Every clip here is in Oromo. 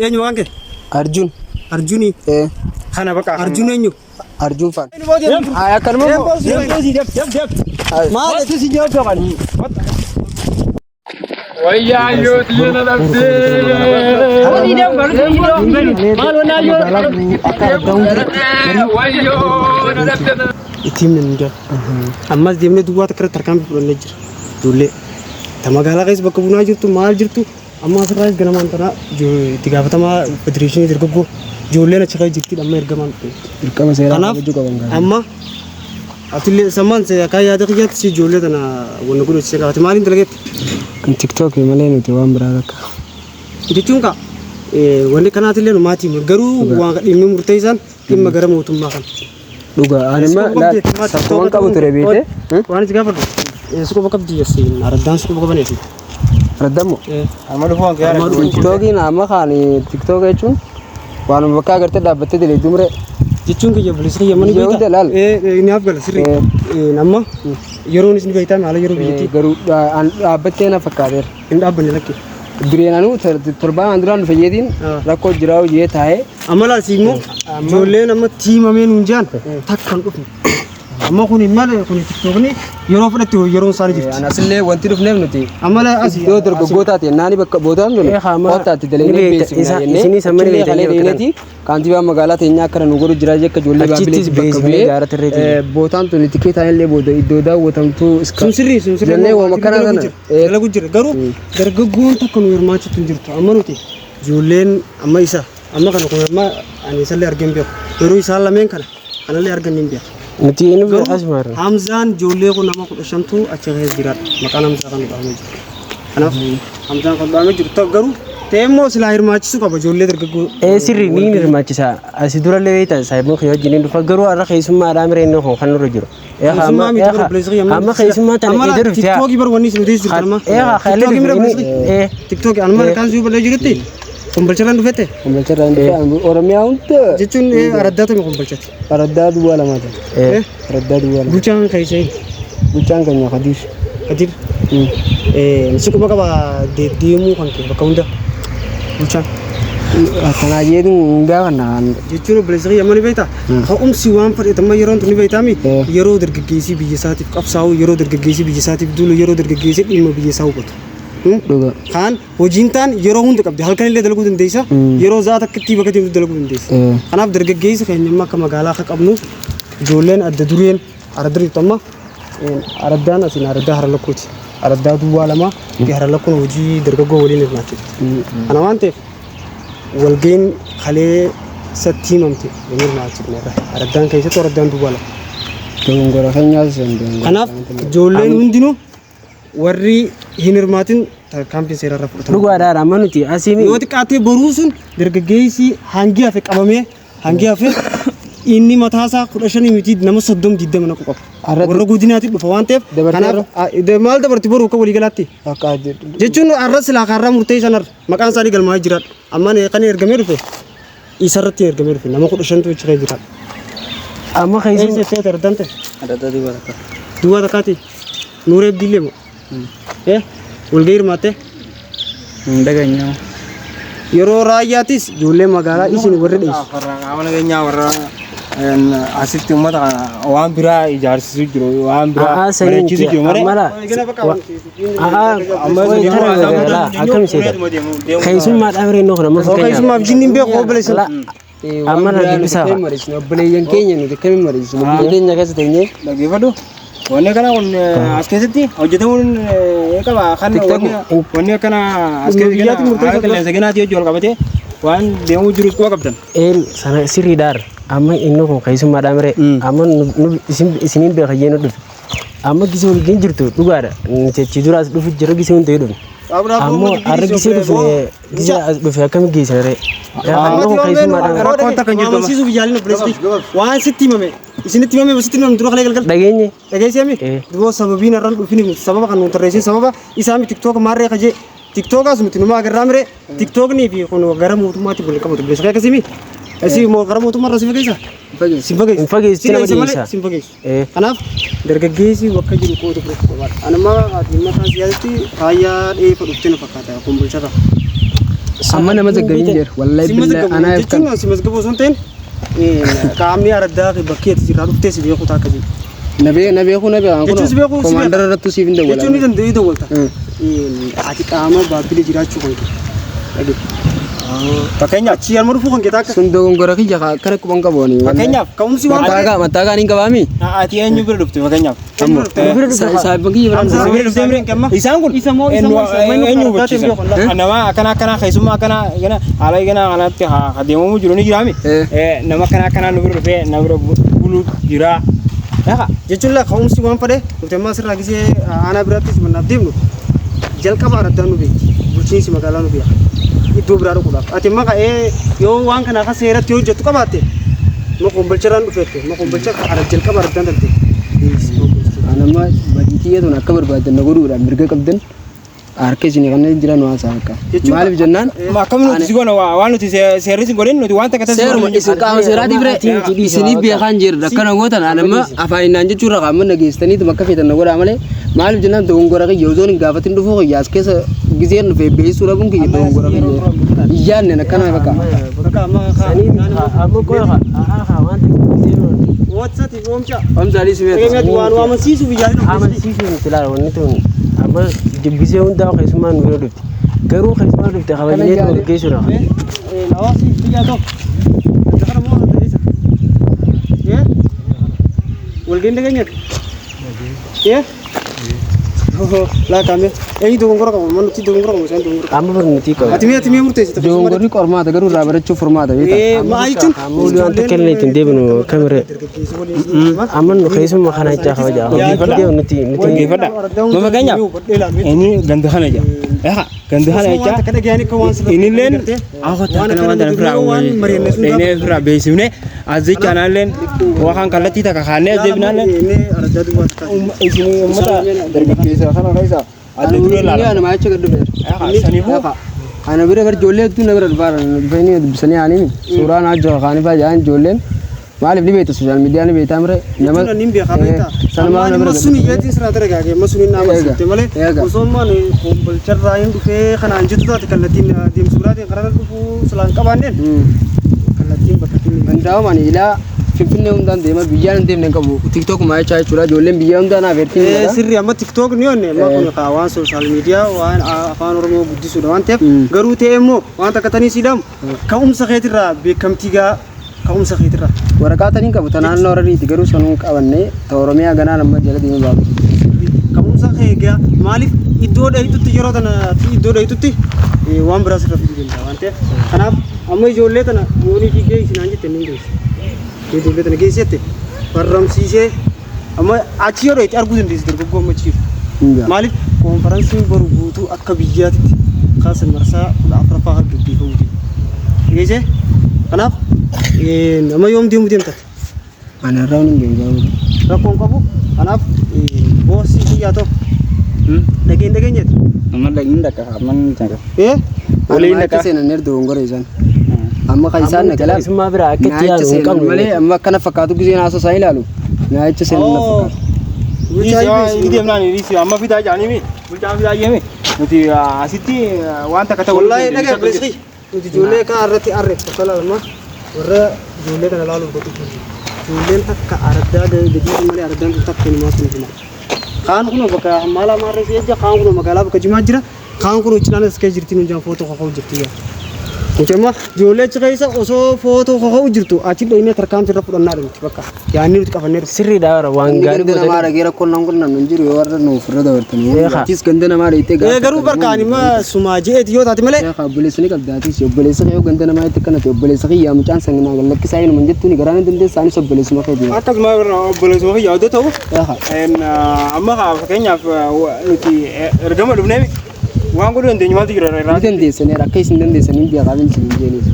Eenyu waan kee? Arjun. Arjuni. Kana bakka Arjun eenyu? Arjun fan. Aya kalma. Maal si jawab kan? Wayya yo tiyana nafse. Hadi dem baru maal wana yo. Wayyo nafse. Itim ninja. Ammas demne duwa takra tarkam furanne jira. Dulle. Tamagala guys bakka buna jirtu maal jirtu. Amma asirraa ganamaan tana itti gaafatama federeeshinii dargaggoo ijoolleen achi kan jirti amma ergamaan Dirqama seeraa kabajuu qaban gaariidha. amma atillee sammaan akka yaada kiyyaatti si ijoollee tana wanna godhu gaafate maaliin dalageetti? Kan TikTok malee nuti waan biraa akka. Jechuun ka wanni kanaatillee nu maatii garuu waan dhimmi murteessaan dhimma gara mootummaa kan. Dhugaa anima sakkuman qabu ture beete. Waan itti gaafadhu suuqa bakka biyyeessi araddaan suuqa bakka baneessi. Raddamu. Amadu fuan kaya. TikTokiin amma kaani TikTok jechuun waan bakka agartee dhaabbattee daleedu mure. Jechuun kiyya bilisii kiyya mani beektaa. Ni afgala sirrii. Namma yeroon isin beektaa maala yeroo biyyatti. Garuu dhaabbattee na fakkaateera. Hin dhaabbanne lakkee. Bireenanuu torbaan anduraan fayyadiin rakkoo jiraa hojii taa'ee. Amala siimmoo ijoolleen amma tiimameen hunjaan takkan dhufne. Amma kun imala kun TikTokni yeroo fudhatte yeroo isaanii jirti. Anasillee wanti dhufneef nuti. Amala asii yoo dargaggootaati naani bakka bootaan dole. Qotaatti daleelee beeksifna jennee. Isinii samman beekanii kaantibaa magaalaa teenyaa akka nu godhu jiraa jekka ijoollee baabbilee bakka bu'ee bootaan tuni tikeetaa illee booda iddoo daawwatamtu sun sirrii jennee waan akkana sana dalagu jira garuu dargaggoon takka nu hirmaachitu jirtu amma nuti ijoolleen amma isa amma kana kun amma ani isallee argeen beeku yeroo isaan lameen kana anallee arganii hin beeku. Nuti inni beekas maara. Hamzaan ijoollee kun nama 15tu achi keessa jiraadha. Maqaan Hamzaa kan dhahamee jiru. Kanaaf Hamzaan kan dhahamee jiru garuu teemmoo silaa hirmaachisuu qaba ijoollee dargaggoo. Sirrii ni hirmaachisa. Asi durallee beektaa saayiboo kee wajjin dhufa garuu har'a keessummaadhaan mireen koo kan nurra jiru. Amma keessummaa ta'an itti jiru. TikTok bar wanni isin deessu jirtama. TikTok anuma kan suu balee jirutti. Kombolchaadhaan dhufete? Kombolchaadhaan dhufe Oromiyaa hunda. Jechuun araddaatu mi kombolchaati? Araddaa duwwaa lamaati. Araddaa duwwaa lama. Bulchaan keessee? Bulchaan keenya Kadir. Kadir? Suuquma qaba deemuu kan kee bakka hunda bulchaan. Akkanaa jedhuun gaafannaan. Jechuun obboleessa kiyya mani beektaa? Ka'umsi waan fudhatama yeroon tuni beektaami yeroo dargaggeessii biyya isaatiif qabsaa'u yeroo dargaggeessii biyya isaatiif duulu yeroo dargaggeessii dhimma biyya isaa hubatu. Kan hojiin taan yeroo hunda qabdi halkan illee dalaguu dandeessa yeroo zaata akkatti bakka deemtu dalaguu dandeessa. Kanaaf dargaggeessi keenya amma akka magaalaa akka qabnu ijoolleen adda dureen aradda jirtu amma araddaan asiin araddaa haralakkooti. Araddaa duwwaa lama haralakkoon hojii dargaggoo waliin hirmaachifti. Kana waan ta'eef walgeen kalee satti himamte waliin hirmaachifne araddaan keessatti araddaan duwwaa lama. Dongora keenyaas kanaaf ijoolleen hundinuu warri hin hirmaatin tarkaanfii seerarra fudhatan. Dhugaadhaan amma nuti asiin yoo xiqqaatee boruu sun dargaggeessi hangi hafe qabamee hangi hafe inni mataasaa 15 miti nama 30 20 na qaba. Warra godinaatti dhufa waan ta'eef kanaaf maal dabarti boruu akka walii galaatti. Jechuun arra silaa kaarraa murteessan maqaan isaanii galmaa'ee jira. Amma kan ergamee dhufe isarratti ergamee dhufe nama 15 tu achi jira. Amma keessatti seeta ardante. Adda duwwaa takkaati nuuree bilee moo. Walgahii hirmaatte? Daganya. Yeroo raayyaattis ijoollee magaalaa isin warri dheessu. Qaama keenyaa warra asitti uummata waan biraa ijaarsisuu jiru waan biraa bareechisuu jiru malee. Akkam seeta? Keessummaadhaan mireen noo kana mafa keenya. Keessummaaf jinniin beeku obboleessa. Amma na dubbisaa. Obboleeyyan keenya nuti akkamiin mariisinu? Biyya keenya keessa teenyee. Dhaggeeffadhu. Wanni kana kun as keessatti hojjetamuun qaba kan wanni kana as keessatti qilleensa ganaati hojii wal qabatee waan deemuu jirus quba qabdan. Sana sirriidhaar amma inni kun keessummaadhaan miree amma isiniin beekayyee nu dhufe amma gisee waliin jirtu dhugaadha jechi duraas dhufu jira gisee hin ta'e dhufe. Ammoo har'a gisee dhufe akkamiin geessanare. Rakkoon takka hin jirtu amansiisuuf yaalin obboleessitti waan sitti himame isinitti himame sitti himame dura kalee galgal. Dhageenye. Dhageessee duboo sababiin har'aan dhufin sababa kan nuti tarreessin sababa isaami TikTok maarree kajee TikTokaas nuti numa agarraa miree TikToknii fi kun gara mootummaatti wal qabatu obboleessa akkasimi Asii moo karaa mootummaa si fageessa? Si fageessa. Fageessi nama dhiyeessa. Si fageessa. Kanaaf dargaggeessi bakka jiru qootu fudhatu qabaadha. Anamma dhimma kan siyaasatti raayyaa dheefa dhuftee na fakkaata kun bulchata. Amma nama zaggabiin jira. Wallahi billahi anaa jechuun si mazgaboo sun ta'in qaamni araddaa bakkee itti jirraa dhuftee si beeku ta'a akkasii. Nabee kun komaandara irratti siif hin dawwala. Jechuun ni danda'ii dawwalta. Ati qaama baabbilee jiraachuu kan kee. Fakkeenyaaf achii harma dhufuu kan kee ta'a akka. Sun dogongora kiyya kara quban qabooni. Fakkeenyaaf ka'umsi waan ta'eef. Mattaagaa ni qabaami. Ati eenyu bira dhufte fakkeenyaaf. Saayibban kiyya bira dhufte. Isaan kun eenyu hubachiisa. Nama akkana keessummaa akkana haala kanatti adeemamu jiru ni jiraami. Nama akkana nu bira dhufee na bira bulu jira. Jechuun ka'umsi waan fadhe dhuftee ammaa sirraa gisee aanaa biraattis mannaaf deemnu jalqaba araddaan nu beekti bulchiinsi magaalaa nu beeka iddoo biraa dhufuudhaaf ati immoo ka'ee yoo waan kana akka seeratti hojjettu qabaatte moqombolcharraan dhufeette moqombolcha jalqaba araddaan talte. Anamma badiitiyyatuun akka barbaadan na godhuudhaan mirga qabdan harka isinii kan jiran waan isaa akka. Maaliif jennaan? Akkam nuti si goona waan nuti seerri si godhin nuti waan takka taasisu. Seeruma isin qaama seeraati bira isinii beekaan jirra akkana gootan anamma afaaninaan jechuurra qaama nageessaniitu akka feetan na godhaa malee maaliif jennaan dogongora kiyya osoon hin gaafatin dhufuu kiyya as keessa giseen dhufee beeksisuu dhabuun kiyya dogongora kiyya iyyaannen akkana bakka. Amma qoya waan WhatsApp oomcha. Oomshaalee si beektu. Waan amansiisu biyyaa hin amansiisu miti laala wanni tun amma jibbisee hundaa keessumaa nu bira dhufti. Garuu keessumaa dhufte kabajnee nu geessuudha. Hawaasi biyyaa tokko. Kana moo ta'eessa. Walgeen dhageenyatti. Laa kaamee eenyu dogongora qabu manutti dogongora qabu isaan dogongora. Amma barnootii qabu. Ati mee murteessite. Dogongorri qormaata garuu irraa barachuuf furmaata beektaa. Maayichuun. Mulli waan tokko illee ittiin deebinu kamire. Amma nu keessumaa kana ijaa kabajaa. Hojii deemu nuti. Geeffadha. Ma fakkeenyaaf inni ganda kana jira. Ganda kana jecha innilleen akka kana waan dana firaa inni firaa beeksifne azii kanaalleen waan kallattii takka kaannee deebinaalleen isin uummata dargaggeessa kana keessa adda duree laala. Nama achi gad dhufeera. Saniifuu ana bira gar ijoollee hedduu na bira dhufaaran dhufanii dubbisanii aanimi suuraan ajjoo kaanii fa'aa jedhan ijoolleen maaliif ni beektu sooshaal miidiyaa ni beektaa mire nama nin beekaa beektaa sanumaa nama suni yeetiin sirraa daragaagee amma suni nama sitte malee osoomaan kombolcharraa hin dhufee kanaan jettu taate kallattiin deemsu biraatiin karaa dhufuu silaan qabaanneen kallattiin bakka ittiin danda'aman ilaa Finfinnee hundaan deema biyyaan hin deemne qabu TikTok maayichaa jechuudha ijoolleen biyyaa hundaan afertiin sirri amma TikTok ni onne amma kun waan sooshaal miidiyaa waan afaan oromoo guddisuudha waan ta'eef garuu ta'e immoo waan takka tanii siidhamu ka'umsa keetirraa beekamtii gaa ka'umsa keetirraa waraqaa tanii qabu naannoo Harariiti garuu sanuu qabannee ta Oromiyaa ganaan amma jala deemee baabu ka'umsa keegaa maaliif iddoo dheeyitutti yeroo tana iddoo dheeyitutti waan biraa sirra fiduu danda'a waan ta'eef kanaaf amma ijoollee tana yoonii fi gahee isinaan jette ni geessi. Ijoollee tana geessette barramsiisee amma achi yeroo itti arguu dandeessi dargaggoo ammachiisu. Maaliif konferansiin baru guutuu akka biyyaatti kaasan marsaa 14ffaa har gaggeeffamuuti. Geessee kanaaf nama yoom deemuu deemta? Ana irraa hin geenye rakkoon qabu kanaaf boosii biyyaa ta'u dhageenyeeti. amma dhagin dhaqqa amma ni ta'a. Waliin akka seenan erga dogongora isaan. Amma kan isaan nagalaan Isuma bira akka itti yaadu hin qabnu malee amma akkana fakkaatu gisee naasoo isaa ilaalu naayicha seenan na fakkaatu. Ini dia mana ini sih? Amma fitaa jaani mi? Bulchaan fitaa jemi? Nuti asitti waan takka ta'u. Wallahi dhagaa bilisii. Nuti ijoollee kan irratti arre tokkola amma warra ijoollee kana laaluuf godhu. Ijoolleen akka araddaa gadi malee araddaan takka ni maasu ni fina. Kaan kun bakka mala marre seja kaan kun magaalaa bakka jimaa jira. Kaan kun cinaan as kee jirti nu jaan footoo qofa jirti. Ucema ijoollee achi keessa osoo footoo qofa jirtu achi dheeyne tarkaanfii irra fudhannaa dhumti bakka. Yaanni nuti qabanneeru. sirriidha waan gaarii Ganda namaa dhageera qonnaan qonnaan hin jiru yoo warra nuuf irra dabartanii. Atis ganda namaa dheeyitee gaafa. Garuu barkaan immoo sumaa jeeti yoo taate malee. Obboleessa ni qabdaatis obboleessa yoo ganda namaa itti kanate obboleessa kiyyaa mucaan sanginaa gallakkisaa hin manjettuuni garaan dandeessaanis obboleessuma kee deema. Akkasuma obboleessuma kiyyaa yoo ta'u amma fakkeenyaaf nuti ergama dhufnee waan godhu dandeenyu maaltu jira irraa? Ni dandeessaniira akka isin dandeessanii biyya qaban isin jeenis.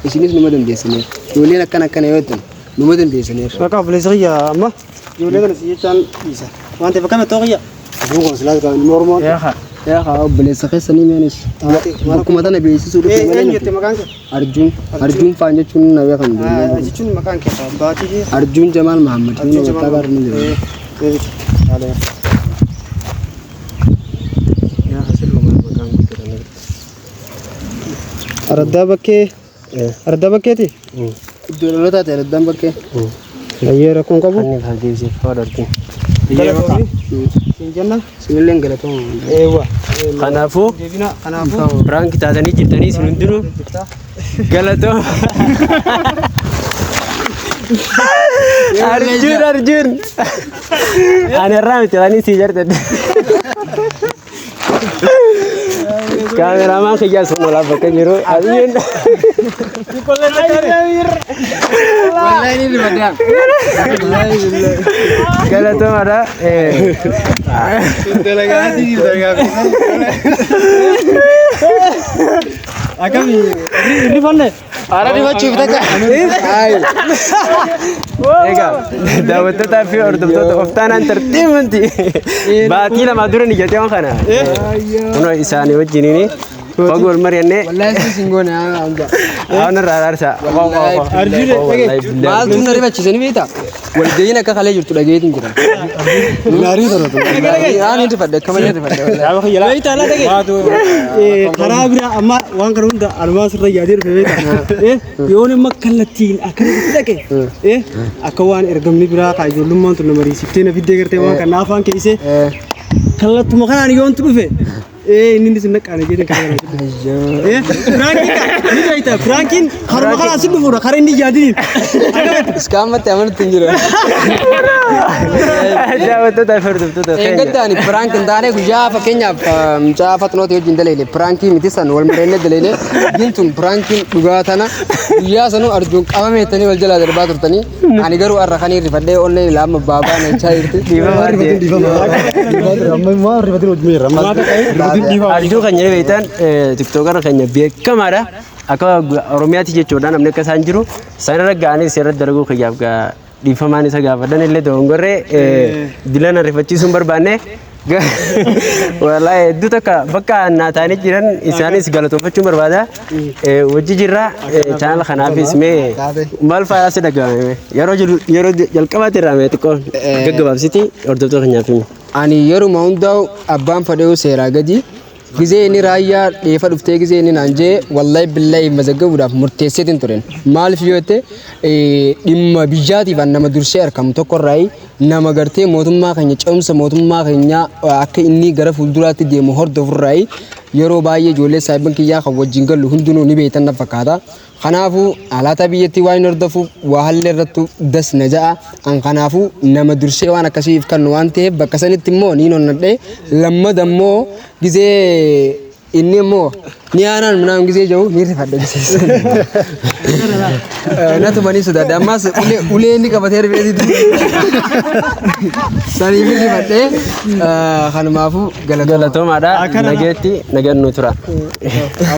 Isinis numa dandeessaniira. Ijoolleen akkana yoo ta'an numa dandeessaniira. Bakka obboleessa kiyyaa amma ijoollee kana si jechaan dhiisa. Waan ta'eef akkana ta'u kiyyaa. Aduun kun silaas kan mormoo. yaa haa obboleessa keessanii meenis bakkuma tana beeksisuu dhufe malee Eenyutti maqaan kee? arjuun faan jechuun na beekamu Jechuun maqaan kee baatii fi arjuun jamaal mahammad inni waggaa gaar ni jira Ardaa bakkeeti? iddoo dhalootaa ta'e addaan bakkee Baay'ee rakkoon qabu. Kan kageesse faadarti. Siin jenna? sinilleen galatooma Eewwa. Kanaafuu Deebina kanaafuu. raanki taatanii jirtanii isin hundinuu galatoo. Arjun. Ani irraa miti waan isii jirtan. Kaameramaan kiyyaa sun walaaf bakka jiru. Adiin. wallahi ni dibadan Galatoomadha. Akami rifanne. ara dibachuuf takka Egaa daawwattootaa fi hordoftoota Oftaan Entertainment baatii lama dura ni jetee waan kana. Kunoo isaanii wajjiniin fagoo wal mari'annee wallahi singoone anja waan irraa aarsa. maaltu na ribachiisanii beekta wal ga'iin akka kalee jirtu dhageetiin jira Gaarii toratu. aan itti fadde akka malee itti fadde Karaa biraa amma waan kana hunda almaas irra yaadee dhufe beekta. Yoon immoo kallattiin akkana dhaqe akka waan ergamni biraa kaa ijoollummaan tun nama riisiftee na fiddee gartee waan kana afaan keessee kallattuma kanaan yoontu dhufe inni sin naqaane jedhee kana Frankiin haruma kanaan sin dhufuudha karaa inni yaadiniin. iskaamatti amanutti hin jiru Daawwattootaa fi hordoftoota eeggadda ani piraank hin taane guyyaa fakkeenyaaf mucaa fatnooti wajjin daleele piraankii miti san wal mareenne daleele gintun piraankiin dhugaa tana guyyaa sanuu arjuun qabameettanii wal jalaa darbaa turtanii ani garuu arra kanii rifadhee ollee laama baabaa nechaa jirti Arjuu kan jedhee beektan tiktookarra keenya beekamaadha. Akka Oromiyaatti jechuudha namni akka isaan jiru sanarra ga'anii seerratti dalaguu kiyyaaf dhiifamaan isa gaafadhan illee dogongorree dilana rifachiisuun barbaanne wallahi hedduu takka bakka naataanii jiran isaanis galatoonfachuun barbaada. Wajji jirra chaanala kanaafis mee maal fa'aa si dhagahame yeroo jalqabaatti irraa mee xiqqoo gaggabaabsiti hordoftoota keenyaaf himi. ani yeruma hundaa'u abbaan fadhee'u seeraa gadi gizee inni raayyaa dheefa dhuftee gizee inni naan jee wallahi billahi mazaggabuudhaaf murteesseetiin turen maaliif yoo jette dhimma biyyaatiif nama dursee argamu tokkorraa nama gartee mootummaa keenya ce'umsa mootummaa keenya akka inni gara fuulduraatti deemu hordofurraa yeroo baay'ee ijoollee saayiban kiyyaa kan wajjin gallu hundinuu ni beektan na fakkaata. Kanaafuu alaata biyyattii waan hordofuuf waa hallee irratti das na ja'a an kanaafuu nama dursee waan akkasiif kan waan ta'eef bakka sanitti immoo niin onnadhee lammada immoo gizee inni immoo ni aanaan minaan gizee jiru ni rifadhe gisee natumanii sodaadhe ammas ulee inni qabatee rifeetitti sanii ni rifadhee kanumaafuu Galatoomaadha nageetti nagaan nu tura.